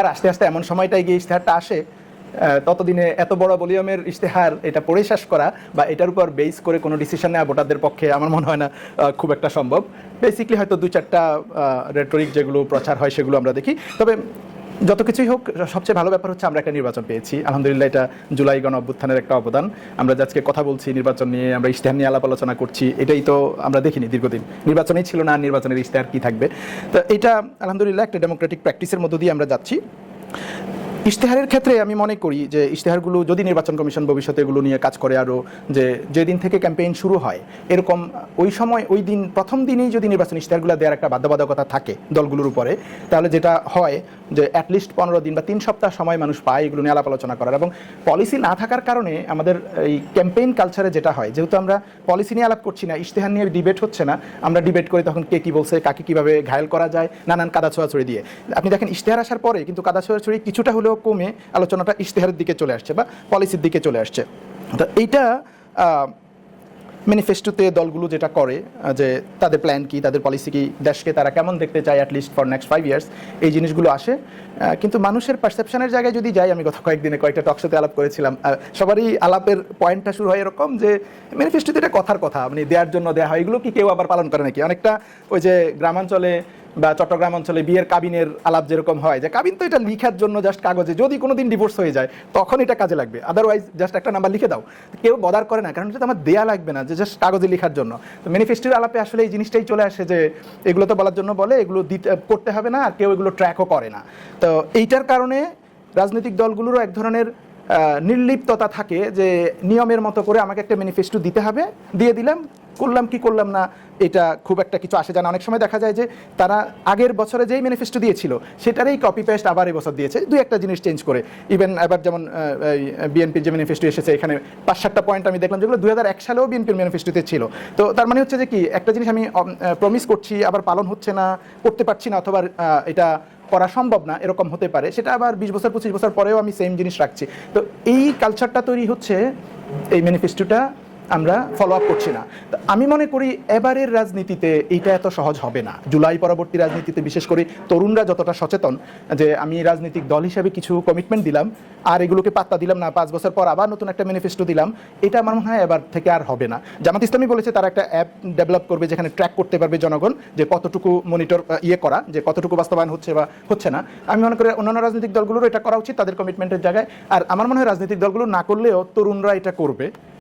আর আস্তে আস্তে এমন সময়টাই গিয়ে ইশতেহারটা আসে, ততদিনে এত বড় ভলিউমের ইশতেহার এটা পড়ে শেষ করা বা এটার উপর বেস করে কোনো ডিসিশন নেওয়া ভোটারদের পক্ষে আমার মনে হয় না খুব একটা সম্ভব। বেসিকলি হয়তো 2-4টা রেটরিক যেগুলো প্রচার হয় সেগুলো আমরা দেখি। তবে যত কিছুই হোক, সবচেয়ে ভালো ব্যাপার হচ্ছে আমরা একটা নির্বাচন পেয়েছি আলহামদুলিল্লাহ। এটা জুলাই গণ অভ্যুত্থানের একটা অবদান। আমরা আজকে কথা বলছি নির্বাচন নিয়ে, আমরা ইশতেহার নিয়ে আলাপ আলোচনা করছি, এটাই তো আমরা দেখিনি দীর্ঘদিন। নির্বাচনই ছিল না, নির্বাচনের ইশতেহার কি থাকবে। তো এটা আলহামদুলিল্লাহ একটা ডেমোক্রেটিক প্র্যাকটিসের মধ্য দিয়ে আমরা যাচ্ছি। ইশতেহারের ক্ষেত্রে আমি মনে করি যে ইশতেহারগুলো যদি নির্বাচন কমিশন ভবিষ্যতে এগুলো নিয়ে কাজ করে, আরও যে যেদিন থেকে ক্যাম্পেইন শুরু হয় এরকম ওই সময় ওই দিন প্রথম দিনেই যদি নির্বাচন ইশতেহারগুলো দেওয়ার একটা বাধ্যবাধকতা থাকে দলগুলোর উপরে, তাহলে যেটা হয় যে অ্যাটলিস্ট 15 দিন বা 3 সপ্তাহ সময় মানুষ পায় এগুলো নিয়ে আলাপ আলোচনা করার। এবং পলিসি না থাকার কারণে আমাদের এই ক্যাম্পেইন কালচারে যেটা হয়, যেহেতু আমরা পলিসি নিয়ে আলাপ করছি না, ইশতেহার নিয়ে ডিবেট হচ্ছে না, আমরা ডিবেট করি তখন কে কী বলছে, কাকে কীভাবে ঘায়েল করা যায়, নানান কাদা ছোঁড়াছুড়ি দিয়ে। আপনি দেখেন ইশতেহার আসার পরে কিন্তু কাদা ছোঁড়াছুড়ি কিছুটা হলেও কমে আলোচনাটা ইশতেহারের দিকে চলে আসছে বা পলিসির দিকে চলে আসছে। তো এইটা ম্যানিফেস্টোতে দলগুলো যেটা করে যে তাদের প্ল্যান কি, তাদের পলিসি কি, দেশকে তারা কেমন দেখতে চায় অ্যাটলিস্ট ফর নেক্সট 5 ইয়ার্স, এই জিনিসগুলো আসে। কিন্তু মানুষের পারসেপশনের জায়গায় যদি যাই, আমি গত কয়েকদিনে কয়েকটা টকশোতে আলাপ করেছিলাম, সবারই আলাপের পয়েন্টটা শুরু হয় এরকম যে ম্যানিফেস্টোতে এটা কথার কথা, মানে দেওয়ার জন্য দেওয়া হয়, এগুলো কি কেউ আবার পালন করে নাকি? অনেকটা ওই যে গ্রামাঞ্চলে বা চট্টগ্রাম অঞ্চলে বিয়ের কাবিনের আলাপ যেরকম হয়, যে কাবিন তো এটা লিখার জন্য জাস্ট কাগজে, যদি কোনো দিন ডিভোর্স হয়ে যায় তখন এটা কাজে লাগবে, আদারওয়াইজ জাস্ট একটা নাম্বার লিখে দাও, কেউ বদার করে না, কারণ এটা তো আমার দেয়া লাগবে না, যে জাস্ট কাগজে লেখার জন্য। তো ম্যানিফেস্টোর আলাপে আসলে এই জিনিসটাই চলে আসে যে এগুলো তো বলার জন্য বলে, এগুলো করতে হবে না, আর কেউ এগুলো ট্র্যাকও করে না। তো এইটার কারণে রাজনৈতিক দলগুলোরও এক ধরনের নির্লিপ্ততা থাকে যে নিয়মের মতো করে আমাকে একটা ম্যানিফেস্টো দিতে হবে, দিয়ে দিলাম, করলাম কি করলাম না এটা খুব একটা কিছু আসে যায় না। অনেক সময় দেখা যায় যে তারা আগের বছরে যেই ম্যানিফেস্টো দিয়েছিল সেটারই কপি পেস্ট আবার এই বছর দিয়েছে, 2-1টা জিনিস চেঞ্জ করে। ইভেন এবার যেমন বিএনপির যে ম্যানিফেস্টো এসেছে, এখানে 5-7টা পয়েন্ট আমি দেখলাম যেগুলো 2001 সালেও বিএনপির ম্যানিফেস্টোতে ছিল। তো তার মানে হচ্ছে যে কি, একটা জিনিস আমি প্রমিস করছি, আবার পালন হচ্ছে না, করতে পারছি না, অথবা এটা করা সম্ভব না, এরকম হতে পারে, সেটা আবার 20 বছর 25 বছর পরেও আমি সেম জিনিস রাখছি। তো এই কালচারটা তৈরি হচ্ছে, এই ম্যানিফেস্টোটা আমরা ফলো আপ করছি না। তো আমি মনে করি এবারের রাজনীতিতে এইটা এত সহজ হবে না। জুলাই পরবর্তী রাজনীতিতে বিশেষ করে তরুণরা যতটা সচেতন যে আমি রাজনৈতিক দল হিসেবে কিছু কমিটমেন্ট দিলাম আর এগুলোকে পাত্তা দিলাম না, 5 বছর পর আবার নতুন একটা ম্যানিফেস্টো দিলাম, এটা আমার মনে হয় এবার থেকে আর হবে না। জামাত ইসলামী বলেছে তারা একটা অ্যাপ ডেভেলপ করবে যেখানে ট্র্যাক করতে পারবে জনগণ যে কতটুকু মনিটর করা, যে কতটুকু বাস্তবায়ন হচ্ছে বা হচ্ছে না। আমি মনে করি অন্যান্য রাজনৈতিক দলগুলোরও এটা করা উচিত তাদের কমিটমেন্টের জায়গায়। আর আমার মনে হয় রাজনৈতিক দলগুলো না করলেও তরুণরা এটা করবে।